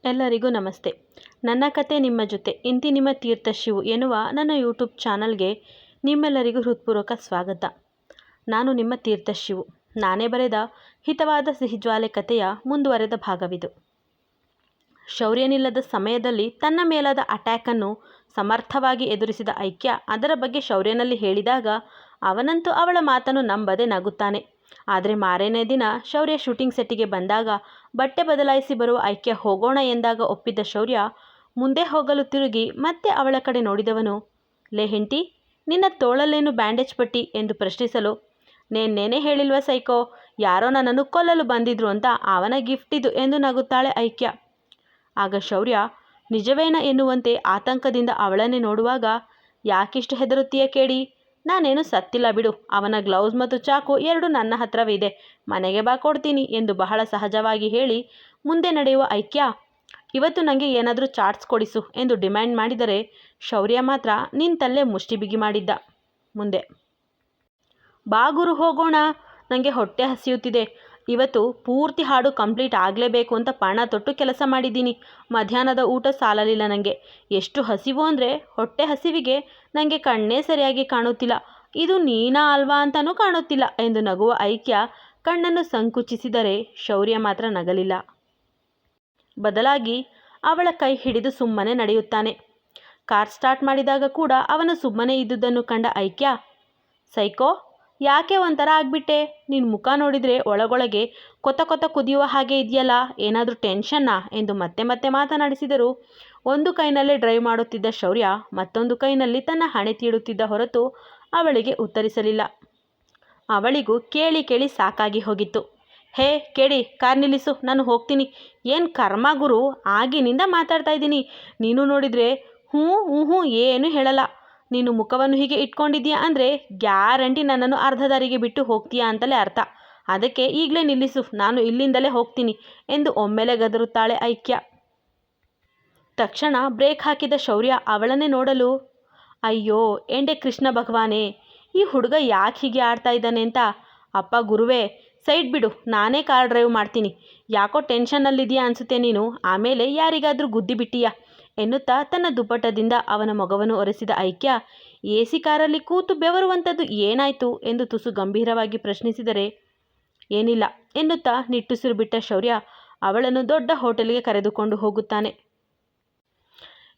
ಎಲ್ಲರಿಗೂ ನಮಸ್ತೆ. ನನ್ನ ಕತೆ ನಿಮ್ಮ ಜೊತೆ ಇಂತಿ ನಿಮ್ಮ ತೀರ್ಥ ಶಿವು ಎನ್ನುವ ನನ್ನ ಯೂಟ್ಯೂಬ್ ಚಾನಲ್ಗೆ ನಿಮ್ಮೆಲ್ಲರಿಗೂ ಹೃತ್ಪೂರ್ವಕ ಸ್ವಾಗತ. ನಾನು ನಿಮ್ಮ ತೀರ್ಥ ಶಿವು. ನಾನೇ ಬರೆದ ಹಿತವಾದ ಸಿಹಿಜ್ವಾಲೆ ಕಥೆಯ ಮುಂದುವರೆದ ಭಾಗವಿದು. ಶೌರ್ಯನಿಲ್ಲದ ಸಮಯದಲ್ಲಿ ತನ್ನ ಮೇಲಾದ ಅಟ್ಯಾಕನ್ನು ಸಮರ್ಥವಾಗಿ ಎದುರಿಸಿದ ಐಕ್ಯ ಅದರ ಬಗ್ಗೆ ಶೌರ್ಯನಲ್ಲಿ ಹೇಳಿದಾಗ ಅವನಂತೂ ಅವಳ ಮಾತನ್ನು ನಂಬದೆ ನಗುತ್ತಾನೆ. ಆದರೆ ಮಾರನೇ ದಿನ ಶೌರ್ಯ ಶೂಟಿಂಗ್ ಸೆಟ್ಟಿಗೆ ಬಂದಾಗ ಬಟ್ಟೆ ಬದಲಾಯಿಸಿ ಬರುವ ಐಕ್ಯ ಹೋಗೋಣ ಎಂದಾಗ ಒಪ್ಪಿದ್ದ ಶೌರ್ಯ ಮುಂದೆ ಹೋಗಲು ತಿರುಗಿ ಮತ್ತೆ ಅವಳ ಕಡೆ ನೋಡಿದವನು, ಲೇ ಹೆಂಡ್ತಿ, ನಿನ್ನ ತೋಳಲ್ಲೇನು ಬ್ಯಾಂಡೇಜ್ ಪಟ್ಟಿ ಎಂದು ಪ್ರಶ್ನಿಸಲು, ನೇನೇ ಹೇಳಿಲ್ವ ಸೈಕೋ, ಯಾರೋ ನನ್ನನ್ನು ಕೊಲ್ಲಲು ಬಂದಿದ್ರು ಅಂತ ಅವನ ಗಿಫ್ಟ್ ಇದು ಎಂದು ನಗುತ್ತಾಳೆ ಐಕ್ಯ. ಆಗ ಶೌರ್ಯ ನಿಜವೇನ ಎನ್ನುವಂತೆ ಆತಂಕದಿಂದ ಅವಳನ್ನೇ ನೋಡುವಾಗ, ಯಾಕಿಷ್ಟು ಹೆದರುತ್ತೀಯ ಕೇಳಿ, ನಾನೇನು ಸತ್ತಿಲ್ಲ ಬಿಡು, ಅವನ ಗ್ಲೌಸ್ ಮತ್ತು ಚಾಕು ಎರಡು ನನ್ನ ಹತ್ರವೇ ಇದೆ, ಮನೆಗೆ ಬಾ ಕೊಡ್ತೀನಿ ಎಂದು ಬಹಳ ಸಹಜವಾಗಿ ಹೇಳಿ ಮುಂದೆ ನಡೆಯುವ ಐಕ್ಯ, ಇವತ್ತು ನನಗೆ ಏನಾದರೂ ಚಾಟ್ಸ್ ಕೊಡಿಸು ಎಂದು ಡಿಮ್ಯಾಂಡ್ ಮಾಡಿದರೆ ಶೌರ್ಯ ಮಾತ್ರ ನಿಂತಲ್ಲೇ ಮುಷ್ಟಿ ಬಿಗಿ ಮಾಡಿದ್ದ. ಮುಂದೆ ಬಾ ಗುರು ಹೋಗೋಣ, ನನಗೆ ಹೊಟ್ಟೆ ಹಸಿಯುತ್ತಿದೆ, ಇವತ್ತು ಪೂರ್ತಿ ಹಾಡು ಕಂಪ್ಲೀಟ್ ಆಗಲೇಬೇಕು ಅಂತ ಪಣ ತೊಟ್ಟು ಕೆಲಸ ಮಾಡಿದ್ದೀನಿ, ಮಧ್ಯಾಹ್ನದ ಊಟ ಸಾಲಲಿಲ್ಲ ನನಗೆ, ಎಷ್ಟು ಹಸಿವು ಅಂದರೆ ಹೊಟ್ಟೆ ಹಸಿವಿಗೆ ನನಗೆ ಕಣ್ಣೇ ಸರಿಯಾಗಿ ಕಾಣುತ್ತಿಲ್ಲ, ಇದು ನೀನಾ ಅಲ್ವಾ ಅಂತಲೂ ಕಾಣುತ್ತಿಲ್ಲ ಎಂದು ನಗುವ ಐಕ್ಯ ಕಣ್ಣನ್ನು ಸಂಕುಚಿಸಿದರೆ ಶೌರ್ಯ ಮಾತ್ರ ನಗಲಿಲ್ಲ. ಬದಲಾಗಿ ಅವಳ ಕೈ ಹಿಡಿದು ಸುಮ್ಮನೆ ನಡೆಯುತ್ತಾನೆ. ಕಾರ್ ಸ್ಟಾರ್ಟ್ ಮಾಡಿದಾಗ ಕೂಡ ಅವನು ಸುಮ್ಮನೆ ಇದ್ದುದನ್ನು ಕಂಡ ಐಕ್ಯ, ಸೈಕೋ, ಯಾಕೆ ಒಂಥರ ಆಗ್ಬಿಟ್ಟೆ, ನಿನ್ನ ಮುಖ ನೋಡಿದರೆ ಒಳಗೊಳಗೆ ಕೊತ ಕೊತ ಕುದಿಯುವ ಹಾಗೆ ಇದೆಯಲ್ಲ, ಏನಾದರೂ ಟೆನ್ಷನ್ನಾ ಎಂದು ಮತ್ತೆ ಮತ್ತೆ ಮಾತನಾಡಿಸಿದರು. ಒಂದು ಕೈನಲ್ಲೇ ಡ್ರೈವ್ ಮಾಡುತ್ತಿದ್ದ ಶೌರ್ಯ ಮತ್ತೊಂದು ಕೈನಲ್ಲಿ ತನ್ನ ಹಣೆ ತೀಡುತ್ತಿದ್ದ ಹೊರತು ಅವಳಿಗೆ ಉತ್ತರಿಸಲಿಲ್ಲ. ಅವಳಿಗೂ ಕೇಳಿ ಕೇಳಿ ಸಾಕಾಗಿ ಹೋಗಿತ್ತು. ಹೇ ಕೇಳಿ, ಕಾರ್ ನಿಲ್ಲಿಸು, ನಾನು ಹೋಗ್ತೀನಿ. ಏನು ಕರ್ಮ ಗುರು, ಆಗಿನಿಂದ ಮಾತಾಡ್ತಾ ಇದ್ದೀನಿ, ನೀನು ನೋಡಿದರೆ ಹ್ಞೂ ಏನೂ ಹೇಳಲ್ಲ, ನೀನು ಮುಖವನ್ನು ಹೀಗೆ ಇಟ್ಕೊಂಡಿದ್ದೀಯಾ ಅಂದರೆ ಗ್ಯಾರಂಟಿ ನನ್ನನ್ನು ಅರ್ಧ ದಾರಿಗೆ ಬಿಟ್ಟು ಹೋಗ್ತೀಯಾ ಅಂತಲೇ ಅರ್ಥ, ಅದಕ್ಕೆ ಈಗಲೇ ನಿಲ್ಲಿಸು, ನಾನು ಇಲ್ಲಿಂದಲೇ ಹೋಗ್ತೀನಿ ಎಂದು ಒಮ್ಮೆಲೆ ಗದರುತ್ತಾಳೆ ಐಕ್ಯ. ತಕ್ಷಣ ಬ್ರೇಕ್ ಹಾಕಿದ ಶೌರ್ಯ ಅವಳನ್ನೇ ನೋಡಲು, ಅಯ್ಯೋ ಎಂಡೆ ಕೃಷ್ಣ ಭಗವಾನೇ, ಈ ಹುಡುಗ ಯಾಕೆ ಹೀಗೆ ಆಡ್ತಾ ಇದ್ದಾನೆ ಅಂತ, ಅಪ್ಪ ಗುರುವೇ ಸೈಡ್ ಬಿಡು, ನಾನೇ ಕಾರ್ ಡ್ರೈವ್ ಮಾಡ್ತೀನಿ, ಯಾಕೋ ಟೆನ್ಷನ್ನಲ್ಲಿದೆಯಾ ಅನಿಸುತ್ತೆ ನೀನು, ಆಮೇಲೆ ಯಾರಿಗಾದರೂ ಗುದ್ದಿ ಬಿಟ್ಟೀಯಾ ಎನ್ನುತ್ತಾ ತನ್ನ ದುಪ್ಪಟದಿಂದ ಅವನ ಮೊಗವನ್ನು ಒರೆಸಿದ ಐಕ್ಯ, AC ಕಾರಲ್ಲಿ ಕೂತು ಬೆವರುವಂಥದ್ದು ಏನಾಯಿತು ಎಂದು ತುಸು ಗಂಭೀರವಾಗಿ ಪ್ರಶ್ನಿಸಿದರೆ, ಏನಿಲ್ಲ ಎನ್ನುತ್ತಾ ನಿಟ್ಟುಸಿರು ಬಿಟ್ಟ ಶೌರ್ಯ ಅವಳನ್ನು ದೊಡ್ಡ ಹೋಟೆಲ್ಗೆ ಕರೆದುಕೊಂಡು ಹೋಗುತ್ತಾನೆ.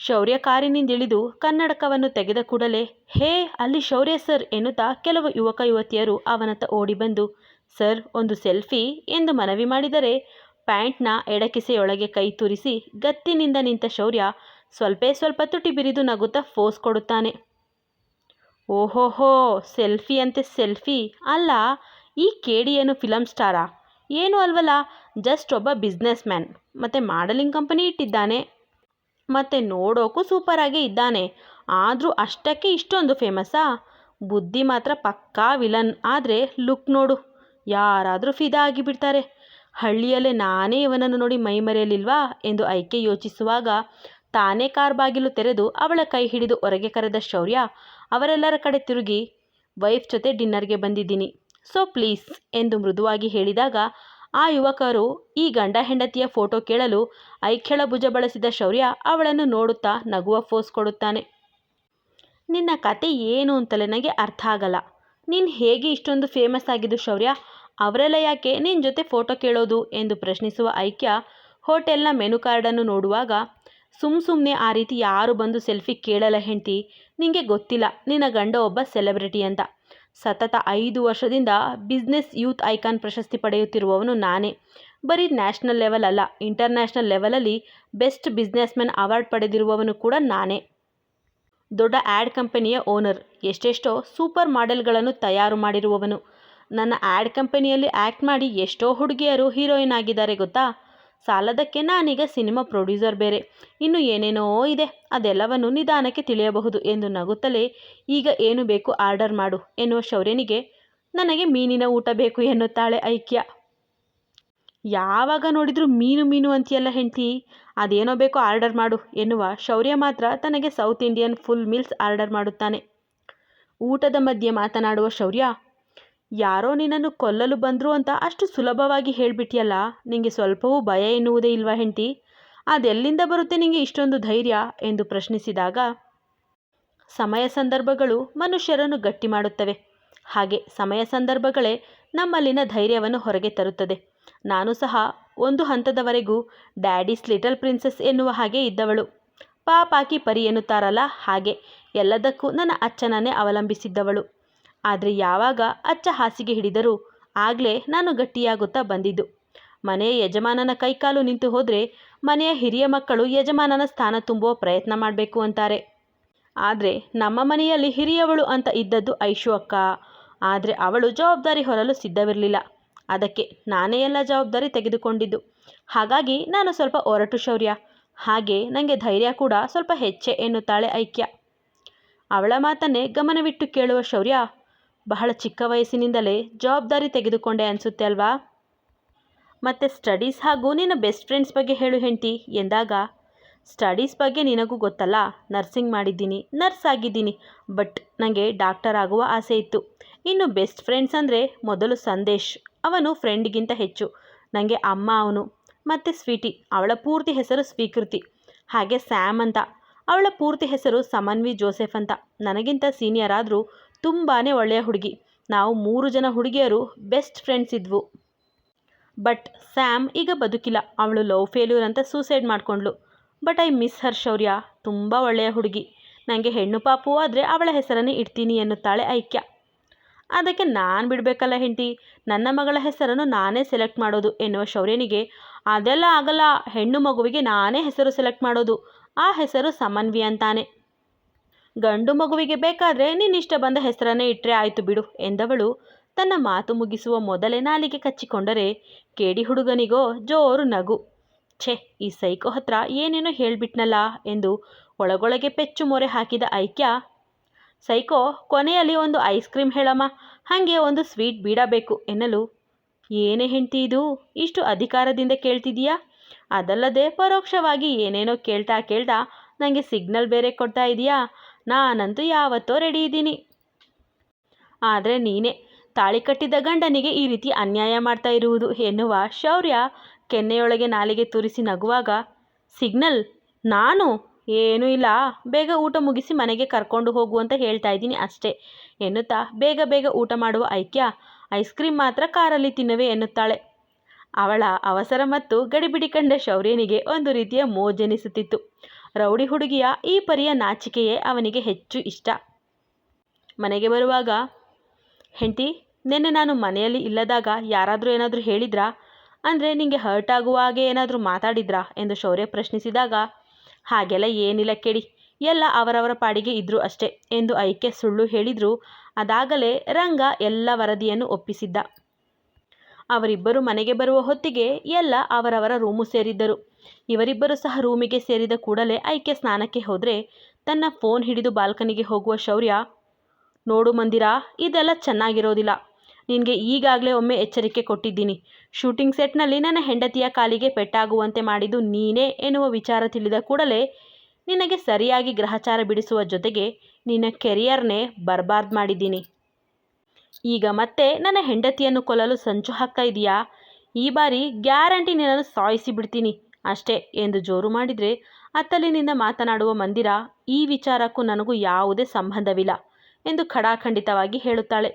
ಶೌರ್ಯ ಕಾರಿನಿಂದಿಳಿದು ಕನ್ನಡಕವನ್ನು ತೆಗೆದ ಕೂಡಲೇ, ಹೇ ಅಲ್ಲಿ ಶೌರ್ಯ ಸರ್ ಎನ್ನುತ್ತಾ ಕೆಲವು ಯುವಕ ಯುವತಿಯರು ಅವನತ್ತ ಓಡಿ ಬಂದು, ಸರ್ ಒಂದು ಸೆಲ್ಫಿ ಎಂದು ಮನವಿ ಮಾಡಿದರೆ ಪ್ಯಾಂಟ್ನ ಎಡಕಿಸೆಯೊಳಗೆ ಕೈ ತೂರಿಸಿ ಗತ್ತಿನಿಂದ ನಿಂತ ಶೌರ್ಯ ಸ್ವಲ್ಪ ತುಟಿ ಬಿರಿದು ನಗುತ್ತಾ ಫೋಸ್ ಕೊಡುತ್ತಾನೆ. ಓಹೋಹೋ, ಸೆಲ್ಫಿ ಅಂತೆ ಸೆಲ್ಫಿ, ಅಲ್ಲ ಈ ಕೇಡಿ ಏನು ಫಿಲಮ್ ಸ್ಟಾರಾ, ಏನೂ ಅಲ್ವಲ್ಲ, ಜಸ್ಟ್ ಒಬ್ಬ ಬಿಸ್ನೆಸ್ ಮ್ಯಾನ್, ಮತ್ತು ಮಾಡಲಿಂಗ್ ಕಂಪನಿ ಇಟ್ಟಿದ್ದಾನೆ, ಮತ್ತು ನೋಡೋಕ್ಕೂ ಸೂಪರಾಗೇ ಇದ್ದಾನೆ, ಆದರೂ ಅಷ್ಟಕ್ಕೆ ಇಷ್ಟೊಂದು ಫೇಮಸ್ಸಾ, ಬುದ್ಧಿ ಮಾತ್ರ ಪಕ್ಕಾ ವಿಲನ್, ಆದರೆ ಲುಕ್ ನೋಡು, ಯಾರಾದರೂ ಫಿದಾ ಆಗಿಬಿಡ್ತಾರೆ, ಹಳ್ಳಿಯಲ್ಲೇ ನಾನೇ ಇವನನ್ನು ನೋಡಿ ಮೈ ಮರೆಯಲಿಲ್ವಾ ಎಂದು ಐಕೆ ಯೋಚಿಸುವಾಗ ತಾನೇ ಕಾರ್ ಬಾಗಿಲು ತೆರೆದು ಅವಳ ಕೈ ಹಿಡಿದು ಹೊರಗೆ ಕರೆದ ಶೌರ್ಯ ಅವರೆಲ್ಲರ ಕಡೆ ತಿರುಗಿ, ವೈಫ್ ಜೊತೆ ಡಿನ್ನರ್ಗೆ ಬಂದಿದ್ದೀನಿ, ಸೊ ಪ್ಲೀಸ್ ಎಂದು ಮೃದುವಾಗಿ ಹೇಳಿದಾಗ ಆ ಯುವಕರು ಈ ಗಂಡ ಹೆಂಡತಿಯ ಫೋಟೋ ಕೇಳಲು ಐಕ್ಯಳ ಭುಜ ಬಳಸಿದ ಶೌರ್ಯ ಅವಳನ್ನು ನೋಡುತ್ತಾ ನಗುವ ಫೋಸ್ ಕೊಡುತ್ತಾನೆ. ನಿನ್ನ ಕತೆ ಏನು ಅಂತಲೇ ನನಗೆ ಅರ್ಥ ಆಗಲ್ಲ, ನೀನು ಹೇಗೆ ಇಷ್ಟೊಂದು ಫೇಮಸ್ ಆಗಿದ್ದು ಶೌರ್ಯ, ಅವರೆಲ್ಲ ಯಾಕೆ ನಿನ್ನ ಜೊತೆ ಫೋಟೋ ಕೇಳೋದು ಎಂದು ಪ್ರಶ್ನಿಸುವ ಐಕ್ಯ ಹೋಟೆಲ್ನ ಮೆನು ಕಾರ್ಡನ್ನು ನೋಡುವಾಗ, ಸುಮ್ಮನೆ ಆ ರೀತಿ ಯಾರು ಬಂದು ಸೆಲ್ಫಿ ಕೇಳಲ್ಲ ಹೆಂಡ್ತಿ, ನಿನಗೆ ಗೊತ್ತಿಲ್ಲ ನಿನ್ನ ಗಂಡ ಒಬ್ಬ ಸೆಲೆಬ್ರಿಟಿ ಅಂತ, ಸತತ 5 ವರ್ಷದಿಂದ ಬಿಸ್ನೆಸ್ ಯೂತ್ ಐಕಾನ್ ಪ್ರಶಸ್ತಿ ಪಡೆಯುತ್ತಿರುವವನು ನಾನೇ, ಬರೀ ನ್ಯಾಷನಲ್ ಲೆವೆಲ್ ಅಲ್ಲ ಇಂಟರ್ನ್ಯಾಷನಲ್ ಲೆವೆಲಲ್ಲಿ ಬೆಸ್ಟ್ ಬಿಸ್ನೆಸ್ ಮ್ಯಾನ್ ಅವಾರ್ಡ್ ಪಡೆದಿರುವವನು ಕೂಡ ನಾನೇ, ದೊಡ್ಡ ಆ್ಯಡ್ ಕಂಪನಿಯ ಓನರ್, ಎಷ್ಟೆಷ್ಟೋ ಸೂಪರ್ ಮಾಡೆಲ್ಗಳನ್ನು ತಯಾರು ಮಾಡಿರುವವನು, ನನ್ನ ಆ್ಯಡ್ ಕಂಪನಿಯಲ್ಲಿ ಆ್ಯಕ್ಟ್ ಮಾಡಿ ಎಷ್ಟೋ ಹುಡುಗಿಯರು ಹೀರೋಯಿನ್ ಆಗಿದ್ದಾರೆ ಗೊತ್ತಾ, ಸಾಲದಕ್ಕೆ ನಾನೀಗ ಸಿನಿಮಾ ಪ್ರೊಡ್ಯೂಸರ್ ಬೇರೆ, ಇನ್ನು ಏನೇನೋ ಇದೆ, ಅದೆಲ್ಲವನ್ನು ನಿಧಾನಕ್ಕೆ ತಿಳಿಯಬಹುದು ಎಂದು ನಗುತ್ತಲೇ, ಈಗ ಏನು ಬೇಕು ಆರ್ಡರ್ ಮಾಡು ಎನ್ನುವ ಶೌರ್ಯನಿಗೆ, ನನಗೆ ಮೀನಿನ ಊಟ ಬೇಕು ಎನ್ನುತ್ತಾಳೆ ಐಕ್ಯ. ಯಾವಾಗ ನೋಡಿದರೂ ಮೀನು ಅಂತೀಯಲ್ಲ ಹೆಂಡ್ತಿ, ಅದೇನೋ ಬೇಕೋ ಆರ್ಡರ್ ಮಾಡು ಎನ್ನುವ ಶೌರ್ಯ ಮಾತ್ರ ತನಗೆ south Indian full meals order ಮಾಡುತ್ತಾನೆ. ಊಟದ ಮಧ್ಯೆ ಮಾತನಾಡುವ ಶೌರ್ಯ, ಯಾರೋ ನಿನ್ನನ್ನು ಕೊಲ್ಲಲು ಬಂದರು ಅಂತ ಅಷ್ಟು ಸುಲಭವಾಗಿ ಹೇಳಿಬಿಟ್ಟಿಯಲ್ಲ, ನಿನಗೆ ಸ್ವಲ್ಪವೂ ಭಯ ಎನ್ನುವುದೇ ಇಲ್ವಾ ಹೆಂಡ್ತಿ, ಅದೆಲ್ಲಿಂದ ಬರುತ್ತೆ ನಿಮಗೆ ಇಷ್ಟೊಂದು ಧೈರ್ಯ ಎಂದು ಪ್ರಶ್ನಿಸಿದಾಗ, ಸಮಯ ಸಂದರ್ಭಗಳು ಮನುಷ್ಯರನ್ನು ಗಟ್ಟಿ ಮಾಡುತ್ತವೆ. ಹಾಗೆ ಸಮಯ ಸಂದರ್ಭಗಳೇ ನಮ್ಮಲ್ಲಿನ ಧೈರ್ಯವನ್ನು ಹೊರಗೆ ತರುತ್ತದೆ. ನಾನು ಸಹ ಒಂದು ಹಂತದವರೆಗೂ ಡ್ಯಾಡೀಸ್ ಲಿಟಲ್ ಪ್ರಿನ್ಸೆಸ್ ಎನ್ನುವ ಹಾಗೆ ಇದ್ದವಳು. ಪಾಪಾಕಿ ಪರಿ ಎನ್ನುತ್ತಾರಲ್ಲ ಹಾಗೆ ಎಲ್ಲದಕ್ಕೂ ನನ್ನ ಅಚ್ಚನನ್ನೇ ಅವಲಂಬಿಸಿದ್ದವಳು. ಆದರೆ ಯಾವಾಗ ಅಚ್ಚ ಹಾಸಿಗೆ ಹಿಡಿದರೂ ಆಗಲೇ ನಾನು ಗಟ್ಟಿಯಾಗುತ್ತಾ ಬಂದಿದ್ದು. ಮನೆಯ ಯಜಮಾನನ ಕೈಕಾಲು ನಿಂತು ಹೋದರೆ ಮನೆಯ ಹಿರಿಯ ಮಕ್ಕಳು ಯಜಮಾನನ ಸ್ಥಾನ ತುಂಬುವ ಪ್ರಯತ್ನ ಮಾಡಬೇಕು ಅಂತಾರೆ. ಆದರೆ ನಮ್ಮ ಮನೆಯಲ್ಲಿ ಹಿರಿಯವಳು ಅಂತ ಇದ್ದದ್ದು ಐಶು ಅಕ್ಕ. ಆದರೆ ಅವಳು ಜವಾಬ್ದಾರಿ ಹೊರಲು ಸಿದ್ಧವಿರಲಿಲ್ಲ. ಅದಕ್ಕೆ ನಾನೇ ಎಲ್ಲ ಜವಾಬ್ದಾರಿ ತೆಗೆದುಕೊಂಡಿದ್ದು. ಹಾಗಾಗಿ ನಾನು ಸ್ವಲ್ಪ ಒರಟು ಶೌರ್ಯ. ಹಾಗೆ ನನಗೆ ಧೈರ್ಯ ಕೂಡ ಸ್ವಲ್ಪ ಹೆಚ್ಚೆ ಎನ್ನುತ್ತಾಳೆ ಐಕ್ಯ. ಅವಳ ಮಾತನ್ನೇ ಗಮನವಿಟ್ಟು ಕೇಳುವ ಶೌರ್ಯ, ಬಹಳ ಚಿಕ್ಕ ವಯಸ್ಸಿನಿಂದಲೇ ಜವಾಬ್ದಾರಿ ತೆಗೆದುಕೊಂಡೆ ಅನಿಸುತ್ತೆ ಅಲ್ವಾ? ಮತ್ತು ಸ್ಟಡೀಸ್ ಹಾಗೂ ನಿನ್ನ ಬೆಸ್ಟ್ ಫ್ರೆಂಡ್ಸ್ ಬಗ್ಗೆ ಹೇಳು ಹೆಂಡ್ತಿ ಎಂದಾಗ, ಸ್ಟಡೀಸ್ ಬಗ್ಗೆ ನಿನಗೂ ಗೊತ್ತಲ್ಲ, ನರ್ಸಿಂಗ್ ಮಾಡಿದ್ದೀನಿ, ನರ್ಸ್ ಆಗಿದ್ದೀನಿ. ಬಟ್ ನನಗೆ ಡಾಕ್ಟರ್ ಆಗುವ ಆಸೆ ಇತ್ತು. ಇನ್ನು ಬೆಸ್ಟ್ ಫ್ರೆಂಡ್ಸ್ ಅಂದರೆ ಮೊದಲು ಸಂದೇಶ್, ಅವನು ಫ್ರೆಂಡ್ಗಿಂತ ಹೆಚ್ಚು ನನಗೆ ಅಮ್ಮ ಅವನು. ಮತ್ತು ಸ್ವೀಟಿ, ಅವಳ ಪೂರ್ತಿ ಹೆಸರು ಸ್ವೀಕೃತಿ. ಹಾಗೆ ಸ್ಯಾಮ್ ಅಂತ, ಅವಳ ಪೂರ್ತಿ ಹೆಸರು ಸಮನ್ವಿ ಜೋಸೆಫ್ ಅಂತ. ನನಗಿಂತ ಸೀನಿಯರ್ ಆದರೂ ತುಂಬಾ ಒಳ್ಳೆಯ ಹುಡುಗಿ. ನಾವು 3 ಜನ ಹುಡುಗಿಯರು ಬೆಸ್ಟ್ ಫ್ರೆಂಡ್ಸ್ ಇದ್ವು. ಬಟ್ ಸ್ಯಾಮ್ ಈಗ ಬದುಕಿಲ್ಲ. ಅವಳು ಲವ್ ಫೇಲ್ಯೂರ್ ಅಂತ ಸೂಸೈಡ್ ಮಾಡಿಕೊಂಡ್ಳು. But I miss her Shaurya. ತುಂಬ ಒಳ್ಳೆಯ ಹುಡುಗಿ. ನನಗೆ ಹೆಣ್ಣು ಪಾಪು ಆದರೆ ಅವಳ ಹೆಸರನ್ನೇ ಇಡ್ತೀನಿ ಎನ್ನುತ್ತಾಳೆ ಐಕ್ಯ. ಅದಕ್ಕೆ ನಾನು ಬಿಡಬೇಕಲ್ಲ ಹೆಂಡತಿ, ನನ್ನ ಮಗಳ ಹೆಸರನ್ನು ನಾನೇ ಸೆಲೆಕ್ಟ್ ಮಾಡೋದು ಎನ್ನುವ ಶೌರ್ಯನಿಗೆ, ಅದೆಲ್ಲ ಆಗಲ್ಲ, ಹೆಣ್ಣು ಮಗುವಿಗೆ ನಾನೇ ಹೆಸರು ಸೆಲೆಕ್ಟ್ ಮಾಡೋದು. ಆ ಹೆಸರು ಸಮನ್ವಿ ಅಂತಾನೆ. ಗಂಡು ಮಗುವಿಗೆ ಬೇಕಾದರೆ ನಿನ್ನಿಷ್ಟ ಬಂದ ಹೆಸರನ್ನೇ ಇಟ್ಟರೆ ಆಯಿತು ಬಿಡು ಎಂದವಳು ತನ್ನ ಮಾತು ಮುಗಿಸುವ ಮೊದಲೇ ನಾಲಿಗೆ ಕಚ್ಚಿಕೊಂಡರೆ, ಕೇಡಿ ಹುಡುಗನಿಗೋ ಜೋರು ನಗು. ಛೆ, ಈ ಸೈಕೋ ಹತ್ರ ಏನೇನೋ ಹೇಳಿಬಿಟ್ನಲ್ಲ ಎಂದು ಒಳಗೊಳಗೆ ಪೆಚ್ಚು ಮೊರೆ ಹಾಕಿದ ಐಕ್ಯ, ಸೈಕೋ, ಕೊನೆಯಲ್ಲಿ ಒಂದು ಐಸ್ ಕ್ರೀಮ್ ಹೇಳಮ್ಮ, ಹಾಗೆ ಒಂದು ಸ್ವೀಟ್ ಬೀಡಬೇಕು ಎನ್ನಲು, ಏನೇ ಹೆಂಡ್ತಿ ಇದು, ಇಷ್ಟು ಅಧಿಕಾರದಿಂದ ಕೇಳ್ತಿದೀಯಾ? ಅದಲ್ಲದೆ ಪರೋಕ್ಷವಾಗಿ ಏನೇನೋ ಕೇಳ್ತಾ ಕೇಳ್ತಾ ನನಗೆ ಸಿಗ್ನಲ್ ಬೇರೆ ಕೊಡ್ತಾ ಇದೀಯಾ? ನಾನಂತೂ ಯಾವತ್ತೋ ರೆಡಿ ಇದ್ದೀನಿ. ಆದರೆ ನೀನೇ ತಾಳಿ ಕಟ್ಟಿದ ಗಂಡನಿಗೆ ಈ ರೀತಿ ಅನ್ಯಾಯ ಮಾಡ್ತಾ ಇರುವುದು ಎನ್ನುವ ಶೌರ್ಯ ಕೆನ್ನೆಯೊಳಗೆ ನಾಲಿಗೆ ತೂರಿಸಿ ನಗುವಾಗ, ಸಿಗ್ನಲ್? ನಾನು ಏನೂ ಇಲ್ಲ, ಬೇಗ ಊಟ ಮುಗಿಸಿ ಮನೆಗೆ ಕರ್ಕೊಂಡು ಹೋಗು ಅಂತ ಹೇಳ್ತಾ ಇದ್ದೀನಿ ಅಷ್ಟೇ ಎನ್ನುತ್ತಾ ಬೇಗ ಬೇಗ ಊಟ ಮಾಡುವ ಐಕ್ಯ, ಐಸ್ ಕ್ರೀಮ್ ಮಾತ್ರ ಕಾರಲ್ಲಿ ತಿನ್ನುವೆ ಎನ್ನುತ್ತಾಳೆ. ಅವಳ ಅವಸರ ಮತ್ತು ಗಡಿಬಿಡಿ ಕಂಡ ಶೌರ್ಯನಿಗೆ ಒಂದು ರೀತಿಯ ಮೋಜೆನಿಸುತ್ತಿತ್ತು. ರೌಡಿ ಹುಡುಗಿಯ ಈ ಪರಿಯ ನಾಚಿಕೆಯೇ ಅವನಿಗೆ ಹೆಚ್ಚು ಇಷ್ಟ. ಮನೆಗೆ ಬರುವಾಗ, ಹೆಂಡ್ತಿ, ನಿನ್ನೆ ನಾನು ಮನೆಯಲ್ಲಿ ಇಲ್ಲದಾಗ ಯಾರಾದರೂ ಏನಾದರೂ ಹೇಳಿದ್ರಾ? ಅಂದರೆ ನಿಮಗೆ ಹರ್ಟ್ ಆಗುವ ಹಾಗೆ ಏನಾದರೂ ಮಾತಾಡಿದ್ರಾ ಎಂದು ಶೌರ್ಯ ಪ್ರಶ್ನಿಸಿದಾಗ, ಹಾಗೆಲ್ಲ ಏನಿಲ್ಲ ಕೇಳಿ, ಎಲ್ಲ ಅವರವರ ಪಾಡಿಗೆ ಇದ್ದರು ಅಷ್ಟೇ ಎಂದು ಐಕ್ಯ ಸುಳ್ಳು ಹೇಳಿದ್ರು. ಅದಾಗಲೇ ರಂಗ ಎಲ್ಲ ವರದಿಯನ್ನು ಒಪ್ಪಿಸಿದ್ದ. ಅವರಿಬ್ಬರು ಮನೆಗೆ ಬರುವ ಹೊತ್ತಿಗೆ ಎಲ್ಲ ಅವರವರ ರೂಮು ಸೇರಿದ್ದರು. ಇವರಿಬ್ಬರು ಸಹ ರೂಮಿಗೆ ಸೇರಿದ ಕೂಡಲೇ ಐಕ್ಯ ಸ್ನಾನಕ್ಕೆ ಹೋದರೆ ತನ್ನ ಫೋನ್ ಹಿಡಿದು ಬಾಲ್ಕನಿಗೆ ಹೋಗುವ ಶೌರ್ಯ, ನೋಡು ಮಂದಿರಾ, ಇದೆಲ್ಲ ಚೆನ್ನಾಗಿರೋದಿಲ್ಲ. ನಿನಗೆ ಈಗಾಗಲೇ ಒಮ್ಮೆ ಎಚ್ಚರಿಕೆ ಕೊಟ್ಟಿದ್ದೀನಿ. ಶೂಟಿಂಗ್ ಸೆಟ್ನಲ್ಲಿ ನನ್ನ ಹೆಂಡತಿಯ ಕಾಲಿಗೆ ಪೆಟ್ಟಾಗುವಂತೆ ಮಾಡಿದ್ದು ನೀನೇ ಎನ್ನುವ ವಿಚಾರ ತಿಳಿದ ಕೂಡಲೇ ನಿನಗೆ ಸರಿಯಾಗಿ ಗ್ರಹಚಾರ ಬಿಡಿಸುವ ಜೊತೆಗೆ ನಿನ್ನ ಕೆರಿಯರ್ನೇ ಬರ್ಬಾದ್ ಮಾಡಿದ್ದೀನಿ. ಈಗ ಮತ್ತೆ ನನ್ನ ಹೆಂಡತಿಯನ್ನು ಕೊಲ್ಲಲು ಸಂಚು ಹಾಕ್ತಾ ಇದೀಯಾ? ಈ ಬಾರಿ ಗ್ಯಾರಂಟಿ ನಿನ್ನನ್ನು ಸಾಯಿಸಿ ಬಿಡ್ತೀನಿ ಅಷ್ಟೇ ಎಂದು ಜೋರು ಮಾಡಿದರೆ, ಅತ್ತಲಿನಿಂದ ಮಾತನಾಡುವ ಮಂದಿರ, ಈ ವಿಚಾರಕ್ಕೂ ನನಗೂ ಯಾವುದೇ ಸಂಬಂಧವಿಲ್ಲ ಎಂದು ಖಡಾಖಂಡಿತವಾಗಿ ಹೇಳುತ್ತಾಳೆ.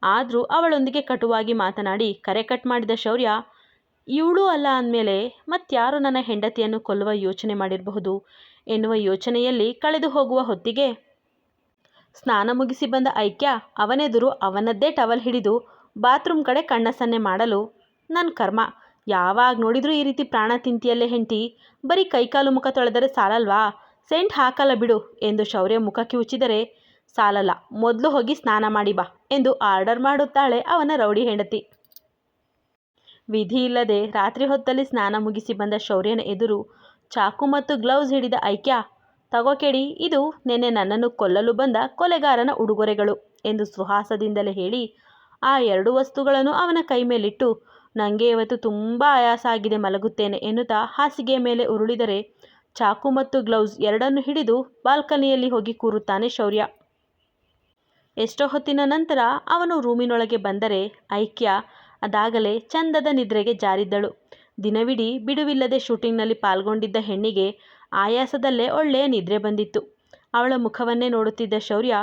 ಆದರೂ ಅವಳೊಂದಿಗೆ ಕಟುವಾಗಿ ಮಾತನಾಡಿ ಕರೆ ಕಟ್ ಮಾಡಿದ ಶೌರ್ಯ, ಇವಳು ಅಲ್ಲ ಅಂದಮೇಲೆ ಮತ್ಯಾರು ನನ್ನ ಹೆಂಡತಿಯನ್ನು ಕೊಲ್ಲುವ ಯೋಚನೆ ಮಾಡಿರಬಹುದು ಎನ್ನುವ ಯೋಚನೆಯಲ್ಲಿ ಕಳೆದು ಹೋಗುವ ಹೊತ್ತಿಗೆ, ಸ್ನಾನ ಮುಗಿಸಿ ಬಂದ ಐಕ್ಯ ಅವನೆದುರು ಅವನದ್ದೇ ಟವಲ್ ಹಿಡಿದು ಬಾತ್ರೂಮ್ ಕಡೆ ಕಣ್ಣ ಸನ್ನೆ ಮಾಡಲು, ನನ್ನ ಕರ್ಮ, ಯಾವಾಗ ನೋಡಿದ್ರೂ ಈ ರೀತಿ ಪ್ರಾಣ ತಿಂತಿಯಲ್ಲೇ ಹೆಂಡ್ತಿ, ಬರೀ ಕೈಕಾಲು ಮುಖ ತೊಳೆದರೆ ಸಾಲಲ್ವಾ? ಸೆಂಟ್ ಹಾಕಲ್ಲ ಬಿಡು ಎಂದು ಶೌರ್ಯ ಮುಖ ಕಿವುಚಿದರೆ, ಸಾಲಲ್ಲ, ಮೊದಲು ಹೋಗಿ ಸ್ನಾನ ಮಾಡಿ ಬಾ ಎಂದು ಆರ್ಡರ್ ಮಾಡುತ್ತಾಳೆ ಅವನ ರೌಡಿ ಹೆಂಡತಿ. ವಿಧಿ ಇಲ್ಲದೆ ರಾತ್ರಿ ಹೊತ್ತಲ್ಲಿ ಸ್ನಾನ ಮುಗಿಸಿ ಬಂದ ಶೌರ್ಯನ ಎದುರು ಚಾಕು ಮತ್ತು ಗ್ಲೌಸ್ ಹಿಡಿದ ಐಕ್ಯ, ತಗೋ ಕೇಳಿ, ಇದು ನೆನ್ನೆ ನನ್ನನ್ನು ಕೊಲ್ಲಲು ಬಂದ ಕೊಲೆಗಾರನ ಉಡುಗೊರೆಗಳು ಎಂದು ಸುಹಾಸದಿಂದಲೇ ಹೇಳಿ ಆ 2 ವಸ್ತುಗಳನ್ನು ಅವನ ಕೈ ಮೇಲಿಟ್ಟು, ನನಗೆ ಇವತ್ತು ತುಂಬ ಆಯಾಸ ಆಗಿದೆ, ಮಲಗುತ್ತೇನೆ ಎನ್ನುತ್ತಾ ಹಾಸಿಗೆಯ ಮೇಲೆ ಉರುಳಿದರೆ ಚಾಕು ಮತ್ತು ಗ್ಲೌಸ್ ಎರಡನ್ನು ಹಿಡಿದು ಬಾಲ್ಕನಿಯಲ್ಲಿ ಹೋಗಿ ಕೂರುತ್ತಾನೆ ಶೌರ್ಯ. ಎಷ್ಟೋ ಹೊತ್ತಿನ ನಂತರ ಅವನು ರೂಮಿನೊಳಗೆ ಬಂದರೆ ಐಕ್ಯ ಅದಾಗಲೇ ಚಂದದ ನಿದ್ರೆಗೆ ಜಾರಿದ್ದಳು. ದಿನವಿಡೀ ಬಿಡುವಿಲ್ಲದೆ ಶೂಟಿಂಗ್ನಲ್ಲಿ ಪಾಲ್ಗೊಂಡಿದ್ದ ಹೆಣ್ಣಿಗೆ ಆಯಾಸದಲ್ಲೇ ಒಳ್ಳೆಯ ನಿದ್ರೆ ಬಂದಿತ್ತು. ಅವಳ ಮುಖವನ್ನೇ ನೋಡುತ್ತಿದ್ದ ಶೌರ್ಯ,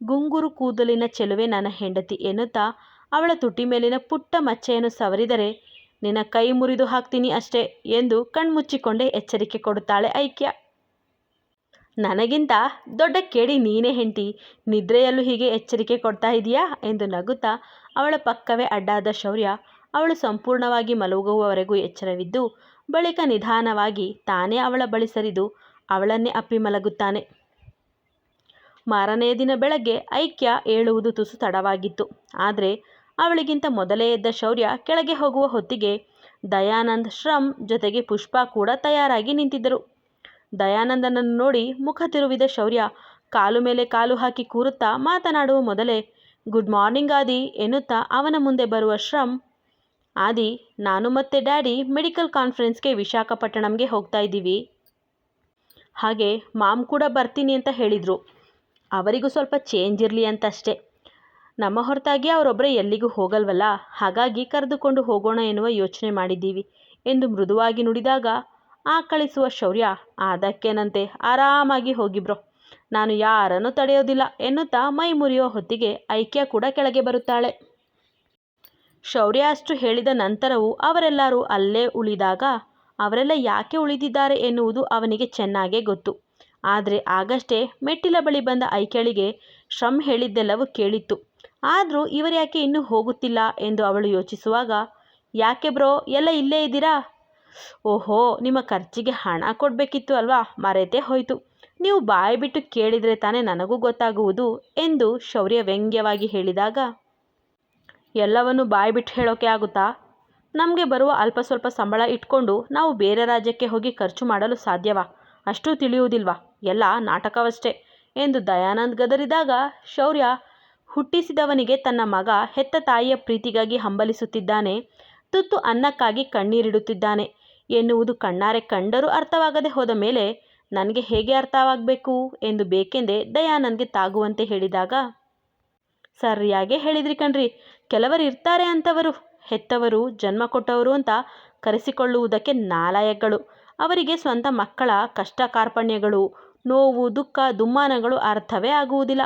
ಗುಂಗುರು ಕೂದಲಿನ ಚೆಲುವೆ ನನ್ನ ಹೆಂಡತಿ ಎನ್ನುತ್ತಾ ಅವಳ ತುಟಿ ಮೇಲಿನ ಪುಟ್ಟ ಮಚ್ಚೆಯನ್ನು ಸವರಿದರೆ, ನಿನ್ನ ಕೈ ಮುರಿದು ಹಾಕ್ತೀನಿ ಅಷ್ಟೇ ಎಂದು ಕಣ್ಮುಚ್ಚಿಕೊಂಡೇ ಎಚ್ಚರಿಕೆ ಕೊಡುತ್ತಾಳೆ ಐಕ್ಯ. ನನಗಿಂತ ದೊಡ್ಡ ಕೇಡಿ ನೀನೇ ಹೆಂಡತಿ, ನಿದ್ರೆಯಲ್ಲೂ ಹೀಗೆ ಎಚ್ಚರಿಕೆ ಕೊಡ್ತಾ ಇದೀಯಾ ಎಂದು ನಗುತ್ತಾ ಅವಳ ಪಕ್ಕವೇ ಅಡ್ಡಾದ ಶೌರ್ಯ ಅವಳು ಸಂಪೂರ್ಣವಾಗಿ ಮಲಗುವವರೆಗೂ ಎಚ್ಚರವಿದ್ದು, ಬಳಿಕ ನಿಧಾನವಾಗಿ ತಾನೇ ಅವಳ ಬಳಿ ಸರಿದು ಅವಳನ್ನೇ ಅಪ್ಪಿ ಮಲಗುತ್ತಾನೆ. ಮಾರನೆಯ ದಿನ ಬೆಳಗ್ಗೆ ಐಕ್ಯ ಏಳುವುದು ತುಸು ತಡವಾಗಿತ್ತು. ಆದರೆ ಅವಳಿಗಿಂತ ಮೊದಲೇ ಎದ್ದ ಶೌರ್ಯ ಕೆಳಗೆ ಹೋಗುವ ಹೊತ್ತಿಗೆ ದಯಾನಂದ್, ಶ್ರಮ್ ಜೊತೆಗೆ ಪುಷ್ಪಾ ಕೂಡ ತಯಾರಾಗಿ ನಿಂತಿದ್ದರು. ದಯಾನಂದನನ್ನು ನೋಡಿ ಮುಖ ತಿರುವಿದ ಶೌರ್ಯ ಕಾಲು ಮೇಲೆ ಕಾಲು ಹಾಕಿ ಕೂರುತ್ತಾ ಮಾತನಾಡುವ ಮೊದಲೇ, ಗುಡ್ ಮಾರ್ನಿಂಗ್ ಆದಿ ಎನ್ನುತ್ತಾ ಅವನ ಮುಂದೆ ಬರುವ ಶ್ರಮ್, ಆದಿ, ನಾನು ಮತ್ತೆ ಡ್ಯಾಡಿ ಮೆಡಿಕಲ್ ಕಾನ್ಫರೆನ್ಸ್ಗೆ ವಿಶಾಖಪಟ್ಟಣಂಗೆ ಹೋಗ್ತಾ ಇದ್ದೀವಿ. ಹಾಗೆ ಮಾಮ್ ಕೂಡ ಬರ್ತೀನಿ ಅಂತ ಹೇಳಿದರು. ಅವರಿಗೂ ಸ್ವಲ್ಪ ಚೇಂಜ್ ಇರಲಿ ಅಂತಷ್ಟೇ. ನಮ್ಮ ಹೊರತಾಗಿ ಅವರೊಬ್ಬರೇ ಎಲ್ಲಿಗೂ ಹೋಗಲ್ವಲ್ಲ, ಹಾಗಾಗಿ ಕರೆದುಕೊಂಡು ಹೋಗೋಣ ಎನ್ನುವ ಯೋಚನೆ ಮಾಡಿದ್ದೀವಿ ಎಂದು ಮೃದುವಾಗಿ ನುಡಿದಾಗ ಆಕಳಿಸುವ ಶೌರ್ಯ, ಅದಕ್ಕೇನಂತೆ, ಆರಾಮಾಗಿ ಹೋಗಿ ಬ್ರೋ, ನಾನು ಯಾರನ್ನು ತಡೆಯೋದಿಲ್ಲ ಎನ್ನುತ್ತಾ ಮೈ ಮುರಿಯುವ ಹೊತ್ತಿಗೆ ಐಕ್ಯ ಕೂಡ ಕೆಳಗೆ ಬರುತ್ತಾಳೆ. ಶೌರ್ಯ ಅಷ್ಟು ಹೇಳಿದ ನಂತರವೂ ಅವರೆಲ್ಲರೂ ಅಲ್ಲೇ ಉಳಿದಾಗ ಅವರೆಲ್ಲ ಯಾಕೆ ಉಳಿದಿದ್ದಾರೆ ಎನ್ನುವುದು ಅವನಿಗೆ ಚೆನ್ನಾಗೇ ಗೊತ್ತು. ಆದರೆ ಆಗಷ್ಟೇ ಮೆಟ್ಟಿಲ ಬಳಿ ಬಂದ ಐಕ್ಯಳಿಗೆ ಶ್ರಮ್ ಹೇಳಿದ್ದೆಲ್ಲವೂ ಕೇಳಿತ್ತು. ಆದರೂ ಇವರ್ಯಾಕೆ ಇನ್ನೂ ಹೋಗುತ್ತಿಲ್ಲ ಎಂದು ಅವಳು ಯೋಚಿಸುವಾಗ, ಯಾಕೆ ಬ್ರೋ, ಎಲ್ಲ ಇಲ್ಲೇ ಇದ್ದೀರಾ? ಓಹೋ, ನಿಮ್ಮ ಖರ್ಚಿಗೆ ಹಣ ಕೊಡಬೇಕಿತ್ತು ಅಲ್ವಾ, ಮರೆತೇ ಹೋಯಿತು. ನೀವು ಬಾಯಿ ಬಿಟ್ಟು ಕೇಳಿದರೆ ತಾನೇ ನನಗೂ ಗೊತ್ತಾಗುವುದು ಎಂದು ಶೌರ್ಯ ವ್ಯಂಗ್ಯವಾಗಿ ಹೇಳಿದಾಗ, ಎಲ್ಲವನ್ನು ಬಾಯಿ ಬಿಟ್ಟು ಹೇಳೋಕೆ ಆಗುತ್ತಾ? ನಮಗೆ ಬರುವ ಅಲ್ಪ ಸ್ವಲ್ಪ ಸಂಬಳ ಇಟ್ಕೊಂಡು ನಾವು ಬೇರೆ ರಾಜ್ಯಕ್ಕೆ ಹೋಗಿ ಖರ್ಚು ಮಾಡಲು ಸಾಧ್ಯವಾ? ಅಷ್ಟೂ ತಿಳಿಯುವುದಿಲ್ವಾ? ಎಲ್ಲ ನಾಟಕವಷ್ಟೇ ಎಂದು ದಯಾನಂದ್ ಗದರಿದಾಗ ಶೌರ್ಯ, ಹುಟ್ಟಿಸಿದವನಿಗೆ ತನ್ನ ಮಗ ಹೆತ್ತ ತಾಯಿಯ ಪ್ರೀತಿಗಾಗಿ ಹಂಬಲಿಸುತ್ತಿದ್ದಾನೆ, ತುತ್ತು ಅನ್ನಕ್ಕಾಗಿ ಕಣ್ಣೀರಿಡುತ್ತಿದ್ದಾನೆ ಎನ್ನುವುದು ಕಣ್ಣಾರೆ ಕಂಡರೂ ಅರ್ಥವಾಗದೆ ಹೋದ ಮೇಲೆ ನನಗೆ ಹೇಗೆ ಅರ್ಥವಾಗಬೇಕು ಎಂದು ಬೇಕೆಂದೇ ದಯಾನಂದ್ಗೆ ತಾಗುವಂತೆ ಹೇಳಿದಾಗ, ಸರಿಯಾಗೇ ಹೇಳಿದ್ರಿ ಕಣ್ರಿ, ಕೆಲವರು ಇರ್ತಾರೆ ಅಂಥವರು, ಹೆತ್ತವರು ಜನ್ಮ ಕೊಟ್ಟವರು ಅಂತ ಕರೆಸಿಕೊಳ್ಳುವುದಕ್ಕೆ ನಾಲಾಯಕ್ಗಳು. ಅವರಿಗೆ ಸ್ವಂತ ಮಕ್ಕಳ ಕಷ್ಟ ಕಾರ್ಪಣ್ಯಗಳು, ನೋವು, ದುಃಖ, ದುಮ್ಮಾನಗಳು ಅರ್ಥವೇ ಆಗುವುದಿಲ್ಲ.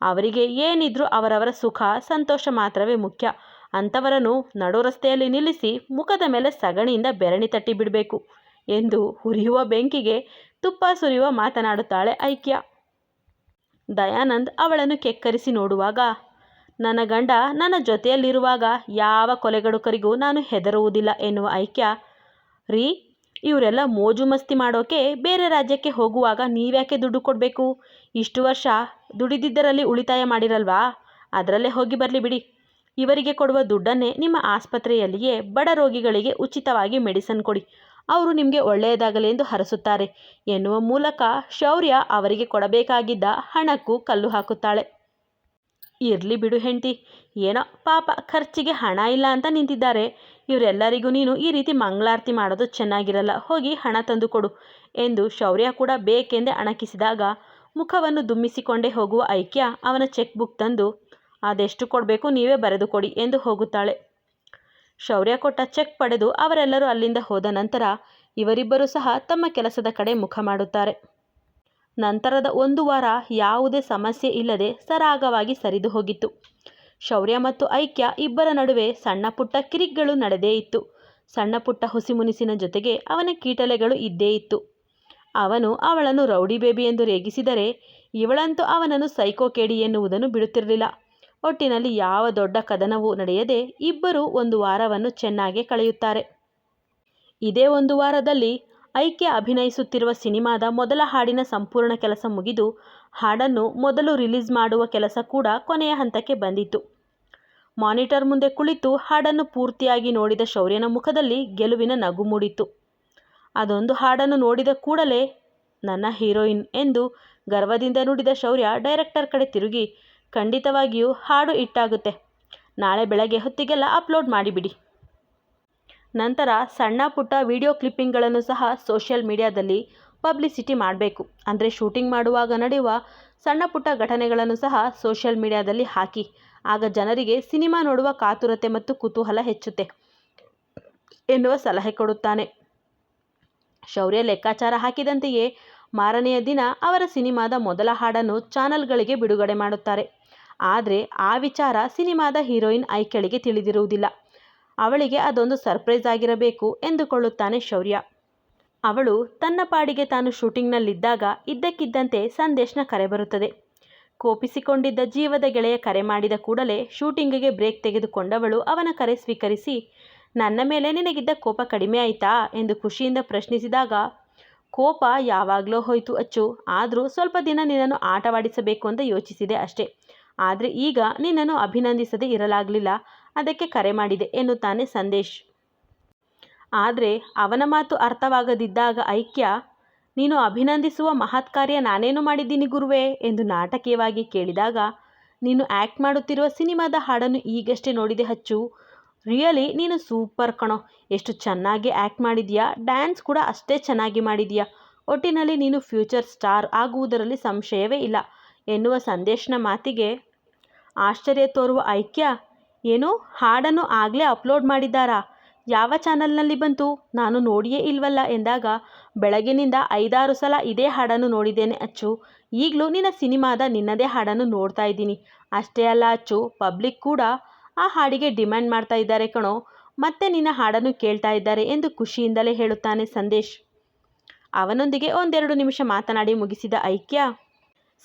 ಅವರಿಗೆ ಏನಿದ್ರೂ ಅವರವರ ಸುಖ ಸಂತೋಷ ಮಾತ್ರವೇ ಮುಖ್ಯ. ಅಂಥವರನ್ನು ನಡು ರಸ್ತೆಯಲ್ಲಿ ನಿಲ್ಲಿಸಿ ಮುಖದ ಮೇಲೆ ಸಗಣಿಯಿಂದ ಬೆರಣಿ ತಟ್ಟಿ ಬಿಡಬೇಕು ಎಂದು ಉರಿಯುವ ಬೆಂಕಿಗೆ ತುಪ್ಪ ಸುರಿಯುವ ಮಾತನಾಡುತ್ತಾಳೆ ಐಕ್ಯ. ದಯಾನಂದ್ ಅವಳನ್ನು ಕೆಕ್ಕರಿಸಿ ನೋಡುವಾಗ, ನನ್ನ ಗಂಡ ನನ್ನ ಜೊತೆಯಲ್ಲಿರುವಾಗ ಯಾವ ಕೊಲೆಗಡುಕರಿಗೂ ನಾನು ಹೆದರುವುದಿಲ್ಲ ಎನ್ನುವ ಐಕ್ಯ, ರೀ, ಇವರೆಲ್ಲ ಮೋಜು ಮಸ್ತಿ ಮಾಡೋಕೆ ಬೇರೆ ರಾಜ್ಯಕ್ಕೆ ಹೋಗುವಾಗ ನೀವ್ಯಾಕೆ ದುಡ್ಡು ಕೊಡಬೇಕು? ಇಷ್ಟು ವರ್ಷ ದುಡಿದಿದ್ದರಲ್ಲಿ ಉಳಿತಾಯ ಮಾಡಿರಲ್ವಾ, ಅದರಲ್ಲೇ ಹೋಗಿ ಬರಲಿ ಬಿಡಿ. ಇವರಿಗೆ ಕೊಡುವ ದುಡ್ಡನ್ನೇ ನಿಮ್ಮ ಆಸ್ಪತ್ರೆಯಲ್ಲಿಯೇ ಬಡ ರೋಗಿಗಳಿಗೆ ಉಚಿತವಾಗಿ ಮೆಡಿಸನ್ ಕೊಡಿ, ಅವರು ನಿಮಗೆ ಒಳ್ಳೆಯದಾಗಲಿ ಎಂದು ಹರಸುತ್ತಾರೆ ಎನ್ನುವ ಮೂಲಕ ಶೌರ್ಯ ಅವರಿಗೆ ಕೊಡಬೇಕಾಗಿದ್ದ ಹಣಕ್ಕೂ ಕಲ್ಲು ಹಾಕುತ್ತಾಳೆ. ಇರಲಿ ಬಿಡು ಹೆಂಡ್ತಿ, ಏನೋ ಪಾಪ ಖರ್ಚಿಗೆ ಹಣ ಇಲ್ಲ ಅಂತ ನಿಂತಿದ್ದಾರೆ. ಇವರೆಲ್ಲರಿಗೂ ನೀನು ಈ ರೀತಿ ಮಂಗಳಾರತಿ ಮಾಡೋದು ಚೆನ್ನಾಗಿರಲ್ಲ, ಹೋಗಿ ಹಣ ತಂದು ಕೊಡು ಎಂದು ಶೌರ್ಯ ಕೂಡ ಬೇಕೆಂದೇ ಅಣಕಿಸಿದಾಗ ಮುಖವನ್ನು ದುಮ್ಮಿಸಿಕೊಂಡೇ ಹೋಗುವ ಐಕ್ಯ ಅವನ ಚೆಕ್ ಬುಕ್ ತಂದು, ಅದೆಷ್ಟು ಕೊಡಬೇಕು ನೀವೇ ಬರೆದು ಕೊಡಿ ಎಂದು ಹೋಗುತ್ತಾಳೆ. ಶೌರ್ಯ ಕೊಟ್ಟ ಚೆಕ್ ಪಡೆದು ಅವರೆಲ್ಲರೂ ಅಲ್ಲಿಂದ ಹೋದ ನಂತರ ಇವರಿಬ್ಬರೂ ಸಹ ತಮ್ಮ ಕೆಲಸದ ಕಡೆ ಮುಖ ಮಾಡುತ್ತಾರೆ. ನಂತರದ 1 ವಾರ ಯಾವುದೇ ಸಮಸ್ಯೆ ಇಲ್ಲದೆ ಸರಾಗವಾಗಿ ಸರಿದು ಹೋಗಿತ್ತು. ಶೌರ್ಯ ಮತ್ತು ಐಕ್ಯ ಇಬ್ಬರ ನಡುವೆ ಸಣ್ಣ ಪುಟ್ಟ ಕಿರಿಕ್ಗಳು ನಡೆದೇ ಇತ್ತು. ಸಣ್ಣ ಪುಟ್ಟ ಹುಸಿಮುನಿಸಿನ ಜೊತೆಗೆ ಅವನ ಕೀಟಲೆಗಳು ಇದ್ದೇ ಇತ್ತು. ಅವನು ಅವಳನ್ನು ರೌಡಿ ಬೇಬಿ ಎಂದು ರೇಗಿಸಿದರೆ ಇವಳಂತೂ ಅವನನ್ನು ಸೈಕೋ ಕೇಡಿ ಎನ್ನುವುದನ್ನು ಬಿಡುತ್ತಿರಲಿಲ್ಲ. ಒಟ್ಟಿನಲ್ಲಿ ಯಾವ ದೊಡ್ಡ ಕದನವೂ ನಡೆಯದೆ ಇಬ್ಬರೂ 1 ವಾರವನ್ನು ಚೆನ್ನಾಗೇ ಕಳೆಯುತ್ತಾರೆ. ಇದೇ 1 ವಾರದಲ್ಲಿ ಐಕ್ಯ ಅಭಿನಯಿಸುತ್ತಿರುವ ಸಿನಿಮಾದ ಮೊದಲ ಹಾಡಿನ ಸಂಪೂರ್ಣ ಕೆಲಸ ಮುಗಿದು ಹಾಡನ್ನು ಮೊದಲು ರಿಲೀಸ್ ಮಾಡುವ ಕೆಲಸ ಕೂಡ ಕೊನೆಯ ಹಂತಕ್ಕೆ ಬಂದಿತ್ತು. ಮಾನಿಟರ್ ಮುಂದೆ ಕುಳಿತು ಹಾಡನ್ನು ಪೂರ್ತಿಯಾಗಿ ನೋಡಿದ ಶೌರ್ಯನ ಮುಖದಲ್ಲಿ ಗೆಲುವಿನ ನಗು ಮೂಡಿತ್ತು. ಅದೊಂದು ಹಾಡನ್ನು ನೋಡಿದ ಕೂಡಲೇ ನನ್ನ ಹೀರೋಯಿನ್ ಎಂದು ಗರ್ವದಿಂದ ನುಡಿದ ಶೌರ್ಯ ಡೈರೆಕ್ಟರ್ ಕಡೆ ತಿರುಗಿ, ಖಂಡಿತವಾಗಿಯೂ ಹಾಡು ಹಿಟ್ಟಾಗುತ್ತೆ, ನಾಳೆ ಬೆಳಗ್ಗೆ ಹೊತ್ತಿಗೆಲ್ಲ ಅಪ್ಲೋಡ್ ಮಾಡಿಬಿಡಿ. ನಂತರ ಸಣ್ಣ ಪುಟ್ಟ ವಿಡಿಯೋ ಕ್ಲಿಪ್ಪಿಂಗ್ಗಳನ್ನು ಸಹ ಸೋಷಿಯಲ್ ಮೀಡಿಯಾದಲ್ಲಿ ಪಬ್ಲಿಸಿಟಿ ಮಾಡಬೇಕು. ಅಂದರೆ ಶೂಟಿಂಗ್ ಮಾಡುವಾಗ ನಡೆಯುವ ಸಣ್ಣ ಪುಟ್ಟ ಘಟನೆಗಳನ್ನು ಸಹ ಸೋಷಿಯಲ್ ಮೀಡಿಯಾದಲ್ಲಿ ಹಾಕಿ, ಆಗ ಜನರಿಗೆ ಸಿನಿಮಾ ನೋಡುವ ಕಾತುರತೆ ಮತ್ತು ಕುತೂಹಲ ಹೆಚ್ಚುತ್ತೆ. ಎನ್ನುವ ಸಲಹೆ ಕೊಡುತ್ತಾನೆ. ಶೌರ್ಯ ಲೆಕ್ಕಾಚಾರ ಹಾಕಿದಂತೆಯೇ ಮಾರನೆಯ ದಿನ ಅವರ ಸಿನಿಮಾದ ಮೊದಲ ಹಾಡನ್ನು ಚಾನಲ್ಗಳಿಗೆ ಬಿಡುಗಡೆ ಮಾಡುತ್ತಾರೆ. ಆದರೆ ಆ ವಿಚಾರ ಸಿನಿಮಾದ ಹೀರೋಯಿನ್ ಐಕ್ಯಳಿಗೆ ತಿಳಿದಿರುವುದಿಲ್ಲ. ಅವಳಿಗೆ ಅದೊಂದು ಸರ್ಪ್ರೈಸ್ ಆಗಿರಬೇಕು ಎಂದುಕೊಳ್ಳುತ್ತಾನೆ ಶೌರ್ಯ. ಅವಳು ತನ್ನ ಪಾಡಿಗೆ ತಾನು ಶೂಟಿಂಗ್ನಲ್ಲಿದ್ದಾಗ ಇದ್ದಕ್ಕಿದ್ದಂತೆ ಸಂದೇಶ್ನ ಕರೆ ಬರುತ್ತದೆ. ಕೋಪಿಸಿಕೊಂಡಿದ್ದ ಜೀವದ ಗೆಳೆಯ ಕರೆ ಮಾಡಿದ ಕೂಡಲೇ ಶೂಟಿಂಗಿಗೆ ಬ್ರೇಕ್ ತೆಗೆದುಕೊಂಡವಳು ಅವನ ಕರೆ ಸ್ವೀಕರಿಸಿ, ನನ್ನ ಮೇಲೆ ನಿನಗಿದ್ದ ಕೋಪ ಕಡಿಮೆ ಆಯಿತಾ ಎಂದು ಖುಷಿಯಿಂದ ಪ್ರಶ್ನಿಸಿದಾಗ, ಕೋಪ ಯಾವಾಗಲೋ ಹೋಯಿತು ಅಚ್ಚು, ಆದರೂ ಸ್ವಲ್ಪ ದಿನ ನಿನ್ನನ್ನು ಆಟವಾಡಿಸಬೇಕು ಅಂತ ಯೋಚಿಸಿದೆ ಅಷ್ಟೇ. ಆದರೆ ಈಗ ನಿನ್ನನ್ನು ಅಭಿನಂದಿಸದೆ ಇರಲಾಗಲಿಲ್ಲ, ಅದಕ್ಕೆ ಕರೆ ಮಾಡಿದೆ ಎನ್ನುತ್ತಾನೆ ಸಂದೇಶ್. ಆದರೆ ಅವನ ಮಾತು ಅರ್ಥವಾಗದಿದ್ದಾಗ ಐಕ್ಯ, ನೀನು ಅಭಿನಂದಿಸುವ ಮಹತ್ ಕಾರ್ಯ ನಾನೇನು ಮಾಡಿದ್ದೀನಿ ಗುರುವೇ ಎಂದು ನಾಟಕೀಯವಾಗಿ ಕೇಳಿದಾಗ, ನೀನು ಆ್ಯಕ್ಟ್ ಮಾಡುತ್ತಿರುವ ಸಿನಿಮಾದ ಹಾಡನ್ನು ಈಗಷ್ಟೇ ನೋಡಿದೆ ಅಚ್ಚು, ರಿಯಲಿ ನೀನು ಸೂಪರ್ ಕಣೋ, ಎಷ್ಟು ಚೆನ್ನಾಗಿ ಆ್ಯಕ್ಟ್ ಮಾಡಿದೀಯಾ, ಡ್ಯಾನ್ಸ್ ಕೂಡ ಅಷ್ಟೇ ಚೆನ್ನಾಗಿ ಮಾಡಿದೀಯಾ, ಒಟ್ಟಿನಲ್ಲಿ ನೀನು ಫ್ಯೂಚರ್ ಸ್ಟಾರ್ ಆಗುವುದರಲ್ಲಿ ಸಂಶಯವೇ ಇಲ್ಲ ಎನ್ನುವ ಸಂದೇಶ್ನ ಮಾತಿಗೆ ಆಶ್ಚರ್ಯ ತೋರುವ ಐಕ್ಯ, ಏನು ಹಾಡನ್ನು ಆಗಲೇ ಅಪ್ಲೋಡ್ ಮಾಡಿದ್ದಾರಾ, ಯಾವ ಚಾನಲ್ನಲ್ಲಿ ಬಂತು, ನಾನು ನೋಡಿಯೇ ಇಲ್ವಲ್ಲ ಎಂದಾಗ, ಬೆಳಗಿನಿಂದ 5-6 ಸಲ ಇದೇ ಹಾಡನ್ನು ನೋಡಿದ್ದೇನೆ ಅಚ್ಚು, ಈಗಲೂ ನಿನ್ನ ಸಿನಿಮಾದ ನಿನ್ನದೇ ಹಾಡನ್ನು ನೋಡ್ತಾ ಇದ್ದೀನಿ. ಅಷ್ಟೇ ಅಲ್ಲ ಅಚ್ಚು, ಪಬ್ಲಿಕ್ ಕೂಡ ಆ ಹಾಡಿಗೆ ಡಿಮ್ಯಾಂಡ್ ಮಾಡ್ತಾ ಇದ್ದಾರೆ ಕಣೋ, ಮತ್ತೆ ನಿನ್ನ ಹಾಡನ್ನು ಕೇಳ್ತಾ ಇದ್ದಾರೆ ಎಂದು ಖುಷಿಯಿಂದಲೇ ಹೇಳುತ್ತಾನೆ ಸಂದೇಶ್. ಅವನೊಂದಿಗೆ 1-2 ನಿಮಿಷ ಮಾತನಾಡಿ ಮುಗಿಸಿದ ಐಕ್ಯ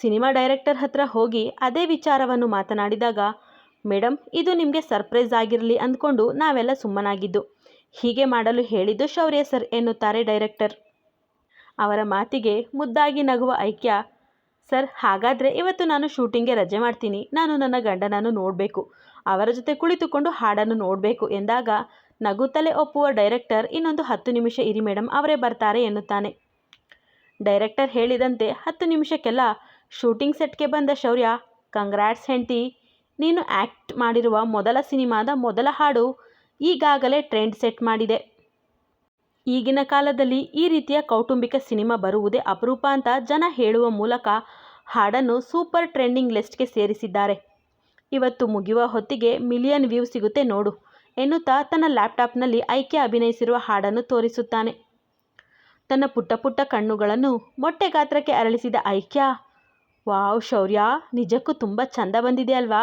ಸಿನಿಮಾ ಡೈರೆಕ್ಟರ್ ಹತ್ರ ಹೋಗಿ ಅದೇ ವಿಚಾರವನ್ನು ಮಾತನಾಡಿದಾಗ, ಮೇಡಮ್ ಇದು ನಿಮಗೆ ಸರ್ಪ್ರೈಸ್ ಆಗಿರಲಿ ಅಂದ್ಕೊಂಡು ನಾವೆಲ್ಲ ಸುಮ್ಮನಾಗಿದ್ದು, ಹೀಗೆ ಮಾಡಲು ಹೇಳಿದ್ದು ಶೌರ್ಯ ಸರ್ ಎನ್ನುತ್ತಾರೆ ಡೈರೆಕ್ಟರ್. ಅವರ ಮಾತಿಗೆ ಮುದ್ದಾಗಿ ನಗುವ ಐಕ್ಯ, ಸರ್ ಹಾಗಾದರೆ ಇವತ್ತು ನಾನು ಶೂಟಿಂಗ್ಗೆ ರಜೆ ಮಾಡ್ತೀನಿ, ನಾನು ನನ್ನ ಗಂಡನನ್ನು ನೋಡಬೇಕು, ಅವರ ಜೊತೆ ಕುಳಿತುಕೊಂಡು ಹಾಡನ್ನು ನೋಡಬೇಕು ಎಂದಾಗ ನಗುತ್ತಲೇ ಒಪ್ಪುವ ಡೈರೆಕ್ಟರ್, ಇನ್ನೊಂದು 10 ನಿಮಿಷ ಇರಿ ಮೇಡಮ್, ಅವರೇ ಬರ್ತಾರೆ ಎನ್ನುತ್ತಾನೆ. ಡೈರೆಕ್ಟರ್ ಹೇಳಿದಂತೆ 10 ನಿಮಿಷಕ್ಕೆಲ್ಲ ಶೂಟಿಂಗ್ ಸೆಟ್ಗೆ ಬಂದ ಶೌರ್ಯ, ಕಂಗ್ರಾಟ್ಸ್ ಹೆಂಡ್ತಿ, ನೀನು ಆ್ಯಕ್ಟ್ ಮಾಡಿರುವ ಮೊದಲ ಸಿನಿಮಾದ ಮೊದಲ ಹಾಡು ಈಗಾಗಲೇ ಟ್ರೆಂಡ್ ಸೆಟ್ ಮಾಡಿದೆ. ಈಗಿನ ಕಾಲದಲ್ಲಿ ಈ ರೀತಿಯ ಕೌಟುಂಬಿಕ ಸಿನಿಮಾ ಬರುವುದೇ ಅಪರೂಪ ಅಂತ ಜನ ಹೇಳುವ ಮೂಲಕ ಹಾಡನ್ನು ಸೂಪರ್ ಟ್ರೆಂಡಿಂಗ್ ಲಿಸ್ಟ್ಗೆ ಸೇರಿಸಿದ್ದಾರೆ. ಇವತ್ತು ಮುಗಿಯುವ ಹೊತ್ತಿಗೆ ಮಿಲಿಯನ್ ವ್ಯೂ ಸಿಗುತ್ತೆ ನೋಡು ಎನ್ನುತ್ತಾ ತನ್ನ ಲ್ಯಾಪ್ಟಾಪ್ನಲ್ಲಿ ಐಕ್ಯ ಅಭಿನಯಿಸಿರುವ ಹಾಡನ್ನು ತೋರಿಸುತ್ತಾನೆ. ತನ್ನ ಪುಟ್ಟ ಪುಟ್ಟ ಕಣ್ಣುಗಳನ್ನು ಮೊಟ್ಟೆ ಗಾತ್ರಕ್ಕೆ ಅರಳಿಸಿದ ಐಕ್ಯ, ವಾವ್ ಶೌರ್ಯ, ನಿಜಕ್ಕೂ ತುಂಬ ಚಂದ ಬಂದಿದೆ ಅಲ್ವಾ,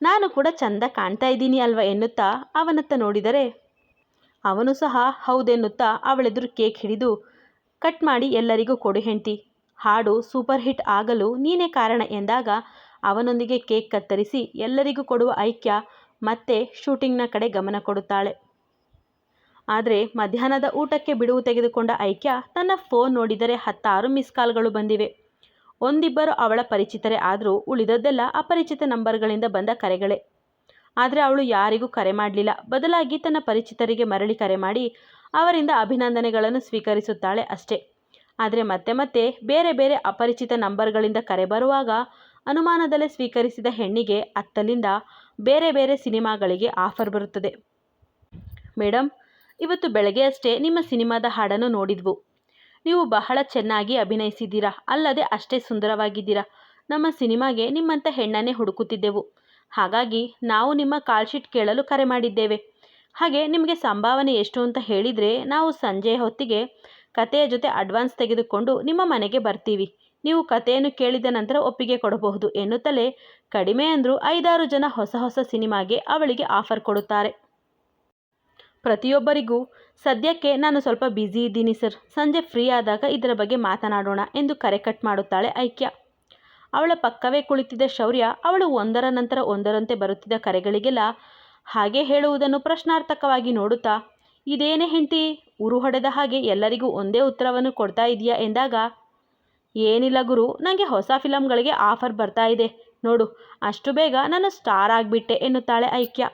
ನಾನು ಕೂಡ ಚಂದ ಕಾಣ್ತಾ ಇದ್ದೀನಿ ಅಲ್ವಾ ಎನ್ನುತ್ತಾ ಅವನತ್ತ ನೋಡಿದರೆ ಅವನು ಸಹ ಹೌದೆನ್ನುತ್ತಾ ಅವಳೆದುರು ಕೇಕ್ ಹಿಡಿದು, ಕಟ್ ಮಾಡಿ ಎಲ್ಲರಿಗೂ ಕೊಡು ಹೆಂಡ್ತಿ, ಹಾಡು ಸೂಪರ್ ಹಿಟ್ ಆಗಲು ನೀನೇ ಕಾರಣ ಎಂದಾಗ ಅವನೊಂದಿಗೆ ಕೇಕ್ ಕತ್ತರಿಸಿ ಎಲ್ಲರಿಗೂ ಕೊಡುವ ಐಕ್ಯ ಮತ್ತೆ ಶೂಟಿಂಗ್ನ ಕಡೆ ಗಮನ ಕೊಡುತ್ತಾಳೆ. ಆದರೆ ಮಧ್ಯಾಹ್ನದ ಊಟಕ್ಕೆ ಬಿಡುವು ತೆಗೆದುಕೊಂಡ ಐಕ್ಯ ತನ್ನ ಫೋನ್ ನೋಡಿದರೆ 10 ಮಿಸ್ ಕಾಲ್ಗಳು ಬಂದಿವೆ. 1-2 ಅವಳ ಪರಿಚಿತರೇ ಆದರೂ ಉಳಿದದ್ದೆಲ್ಲ ಅಪರಿಚಿತ ನಂಬರ್ಗಳಿಂದ ಬಂದ ಕರೆಗಳೇ. ಆದರೆ ಅವಳು ಯಾರಿಗೂ ಕರೆ ಮಾಡಲಿಲ್ಲ, ಬದಲಾಗಿ ತನ್ನ ಪರಿಚಿತರಿಗೆ ಮರಳಿ ಕರೆ ಮಾಡಿ ಅವರಿಂದ ಅಭಿನಂದನೆಗಳನ್ನು ಸ್ವೀಕರಿಸುತ್ತಾಳೆ ಅಷ್ಟೇ. ಆದರೆ ಮತ್ತೆ ಮತ್ತೆ ಬೇರೆ ಬೇರೆ ಅಪರಿಚಿತ ನಂಬರ್ಗಳಿಂದ ಕರೆ ಬರುವಾಗ ಅನುಮಾನದಲ್ಲೇ ಸ್ವೀಕರಿಸಿದ ಹೆಣ್ಣಿಗೆ ಅತ್ತಲಿಂದ ಬೇರೆ ಬೇರೆ ಸಿನಿಮಾಗಳಿಗೆ ಆಫರ್ ಬರುತ್ತದೆ. ಮೇಡಮ್, ಇವತ್ತು ಬೆಳಗ್ಗೆ ಅಷ್ಟೇ ನಿಮ್ಮ ಸಿನಿಮಾದ ಹಾಡನ್ನು ನೋಡಿದ್ವು, ನೀವು ಬಹಳ ಚೆನ್ನಾಗಿ ಅಭಿನಯಿಸಿದ್ದೀರಾ, ಅಲ್ಲದೆ ಅಷ್ಟೇ ಸುಂದರವಾಗಿದ್ದೀರಾ, ನಮ್ಮ ಸಿನಿಮಾಗೆ ನಿಮ್ಮಂಥ ಹೆಣ್ಣನ್ನೇ ಹುಡುಕುತ್ತಿದ್ದೆವು, ಹಾಗಾಗಿ ನಾವು ನಿಮ್ಮ ಕಾಲ್ಶೀಟ್ ಕೇಳಲು ಕರೆ ಮಾಡಿದ್ದೇವೆ. ಹಾಗೆ ನಿಮಗೆ ಸಂಭಾವನೆ ಎಷ್ಟು ಅಂತ ಹೇಳಿದರೆ ನಾವು ಸಂಜೆ ಹೊತ್ತಿಗೆ ಕತೆಯ ಜೊತೆ ಅಡ್ವಾನ್ಸ್ ತೆಗೆದುಕೊಂಡು ನಿಮ್ಮ ಮನೆಗೆ ಬರ್ತೀವಿ, ನೀವು ಕತೆಯನ್ನು ಕೇಳಿದ ನಂತರ ಒಪ್ಪಿಗೆ ಕೊಡಬಹುದು ಎನ್ನುತ್ತಲೇ ಕಡಿಮೆ ಅಂದರೂ 5-6 ಜನ ಹೊಸ ಹೊಸ ಸಿನಿಮಾಗೆ ಅವಳಿಗೆ ಆಫರ್ ಕೊಡುತ್ತಾರೆ. ಪ್ರತಿಯೊಬ್ಬರಿಗೂ ಸದ್ಯಕ್ಕೆ ನಾನು ಸ್ವಲ್ಪ ಬ್ಯುಸಿ ಇದ್ದೀನಿ ಸರ್, ಸಂಜೆ ಫ್ರೀ ಆದಾಗ ಇದರ ಬಗ್ಗೆ ಮಾತನಾಡೋಣ ಎಂದು ಕರೆ ಕಟ್ ಮಾಡುತ್ತಾಳೆ ಐಕ್ಯ. ಅವಳ ಪಕ್ಕವೇ ಕುಳಿತಿದ್ದ ಶೌರ್ಯ ಅವಳು ಒಂದರ ನಂತರ ಒಂದರಂತೆ ಬರುತ್ತಿದ್ದ ಕರೆಗಳಿಗೆಲ್ಲ ಹಾಗೆ ಹೇಳುವುದನ್ನು ಪ್ರಶ್ನಾರ್ಥಕವಾಗಿ ನೋಡುತ್ತಾ, ಇದೇನೇ ಹೆಂಡ್ತಿ, ಉರು ಹೊಡೆದ ಹಾಗೆ ಎಲ್ಲರಿಗೂ ಒಂದೇ ಉತ್ತರವನ್ನು ಕೊಡ್ತಾ ಇದೆಯಾ ಎಂದಾಗ, ಏನಿಲ್ಲ ಗುರು, ನನಗೆ ಹೊಸ ಫಿಲಮ್ಗಳಿಗೆ ಆಫರ್ ಬರ್ತಾ ಇದೆ ನೋಡು, ಅಷ್ಟು ಬೇಗ ನಾನು ಸ್ಟಾರ್ ಆಗಿಬಿಟ್ಟೆ ಎನ್ನುತ್ತಾಳೆ ಐಕ್ಯ.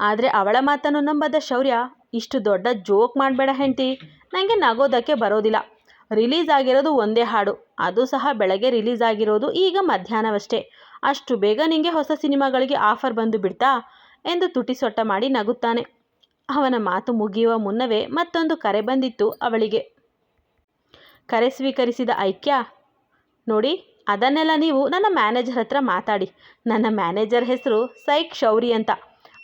ಆದರೆ ಅವಳ ಮಾತನ್ನು ನಂಬದ ಶೌರ್ಯ, ಇಷ್ಟು ದೊಡ್ಡ ಜೋಕ್ ಮಾಡಬೇಡ ಹೆಂಡ್ತಿ, ನನಗೆ ನಗೋದಕ್ಕೆ ಬರೋದಿಲ್ಲ, ರಿಲೀಸ್ ಆಗಿರೋದು ಒಂದೇ ಹಾಡು, ಅದು ಸಹ ಬೆಳಗ್ಗೆ ರಿಲೀಸ್ ಆಗಿರೋದು, ಈಗ ಮಧ್ಯಾಹ್ನವಷ್ಟೇ, ಅಷ್ಟು ಬೇಗ ನಿಮಗೆ ಹೊಸ ಸಿನಿಮಾಗಳಿಗೆ ಆಫರ್ ಬಂದು ಬಿಡ್ತಾ ಎಂದು ತುಟಿ ಸೊಟ್ಟ ಮಾಡಿ ನಗುತ್ತಾನೆ. ಅವನ ಮಾತು ಮುಗಿಯುವ ಮುನ್ನವೇ ಮತ್ತೊಂದು ಕರೆ ಬಂದಿತ್ತು ಅವಳಿಗೆ. ಕರೆ ಸ್ವೀಕರಿಸಿದ ಐಕ್ಯ, ನೋಡಿ ಅದನ್ನೆಲ್ಲ ನೀವು ನನ್ನ ಮ್ಯಾನೇಜರ್ ಹತ್ರ ಮಾತಾಡಿ, ನನ್ನ ಮ್ಯಾನೇಜರ್ ಹೆಸರು ಸೈಕ್ ಶೌರಿ ಅಂತ,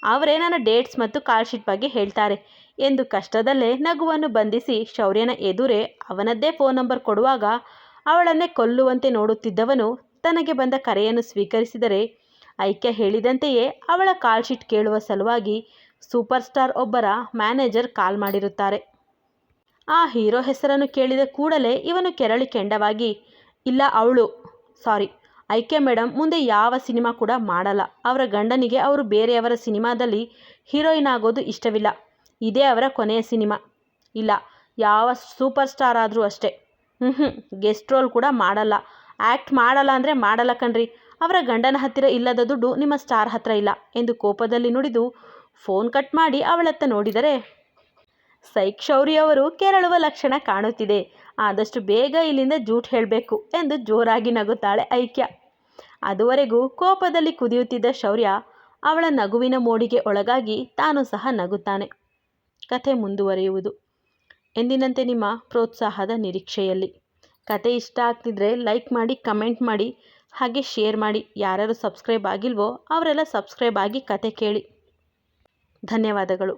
ಅವರೇ ನನ್ನ ಡೇಟ್ಸ್ ಮತ್ತು ಕಾಲ್ ಶೀಟ್ ಬಗ್ಗೆ ಹೇಳ್ತಾರೆ ಎಂದು ಕಷ್ಟದಲ್ಲೇ ನಗುವನ್ನು ಬಂಧಿಸಿ ಶೌರ್ಯನ ಎದುರೇ ಅವನದ್ದೇ ಫೋನ್ ನಂಬರ್ ಕೊಡುವಾಗ ಅವಳನ್ನೇ ಕೊಲ್ಲುವಂತೆ ನೋಡುತ್ತಿದ್ದವನು ತನಗೆ ಬಂದ ಕರೆಯನ್ನು ಸ್ವೀಕರಿಸಿದರೆ ಐಕ್ಯ ಹೇಳಿದಂತೆಯೇ ಅವಳ ಕಾಲ್ ಶೀಟ್ ಕೇಳುವ ಸಲುವಾಗಿ ಸೂಪರ್ ಸ್ಟಾರ್ ಒಬ್ಬರ ಮ್ಯಾನೇಜರ್ ಕಾಲ್ ಮಾಡಿರುತ್ತಾರೆ. ಆ ಹೀರೋ ಹೆಸರನ್ನು ಕೇಳಿದ ಕೂಡಲೇ ಇವನು ಕೆರಳಿ ಕೆಂಡವಾಗಿ, ಇಲ್ಲ ಅವಳು ಸಾರಿ ಐಕ್ಯ ಮೇಡಮ್ ಮುಂದೆ ಯಾವ ಸಿನಿಮಾ ಕೂಡ ಮಾಡಲ್ಲ. ಅವರ ಗಂಡನಿಗೆ ಅವರು ಬೇರೆಯವರ ಸಿನಿಮಾದಲ್ಲಿ ಹೀರೋಯಿನ್ ಆಗೋದು ಇಷ್ಟವಿಲ್ಲ. ಇದೇ ಅವರ ಕೊನೆಯ ಸಿನಿಮಾ. ಇಲ್ಲ ಯಾವ ಸೂಪರ್ ಸ್ಟಾರ್ ಆದರೂ ಅಷ್ಟೇ. ಗೆಸ್ಟ್ ರೋಲ್ ಕೂಡ ಮಾಡಲ್ಲ. ಆ್ಯಕ್ಟ್ ಮಾಡಲ್ಲ ಅಂದರೆ ಮಾಡಲ್ಲ ಕಣ್ರಿ. ಅವರ ಗಂಡನ ಹತ್ತಿರ ಇಲ್ಲದ ದುಡ್ಡು ನಿಮ್ಮ ಸ್ಟಾರ್ ಹತ್ರ ಇಲ್ಲ ಎಂದು ಕೋಪದಲ್ಲಿ ನುಡಿದು ಫೋನ್ ಕಟ್ ಮಾಡಿ ಅವಳತ್ತ ನೋಡಿದರೆ ಸೈಕ್ ಶೌರ್ಯ ಅವರು ಕೆರಳುವ ಲಕ್ಷಣ ಕಾಣುತ್ತಿದೆ. ಆದಷ್ಟು ಬೇಗ ಇಲ್ಲಿಂದ ಜೂಟ್ ಹೇಳಬೇಕು ಎಂದು ಜೋರಾಗಿ ನಗುತ್ತಾಳೆ ಐಕ್ಯ. ಅದುವರೆಗೂ ಕೋಪದಲ್ಲಿ ಕುದಿಯುತ್ತಿದ್ದ ಶೌರ್ಯ ಅವಳ ನಗುವಿನ ಮೋಡಿಗೆ ಒಳಗಾಗಿ ತಾನು ಸಹ ನಗುತ್ತಾನೆ. ಕಥೆ ಮುಂದುವರಿಯುವುದು. ಎಂದಿನಂತೆ ನಿಮ್ಮ ಪ್ರೋತ್ಸಾಹದ ನಿರೀಕ್ಷೆಯಲ್ಲಿ. ಕತೆ ಇಷ್ಟ ಆಗ್ತಿದ್ರೆ ಲೈಕ್ ಮಾಡಿ, ಕಮೆಂಟ್ ಮಾಡಿ, ಹಾಗೆ ಶೇರ್ ಮಾಡಿ. ಯಾರ್ಯಾರು ಸಬ್ಸ್ಕ್ರೈಬ್ ಆಗಿಲ್ವೋ ಅವರೆಲ್ಲ ಸಬ್ಸ್ಕ್ರೈಬ್ ಆಗಿ ಕತೆ ಕೇಳಿ. ಧನ್ಯವಾದಗಳು.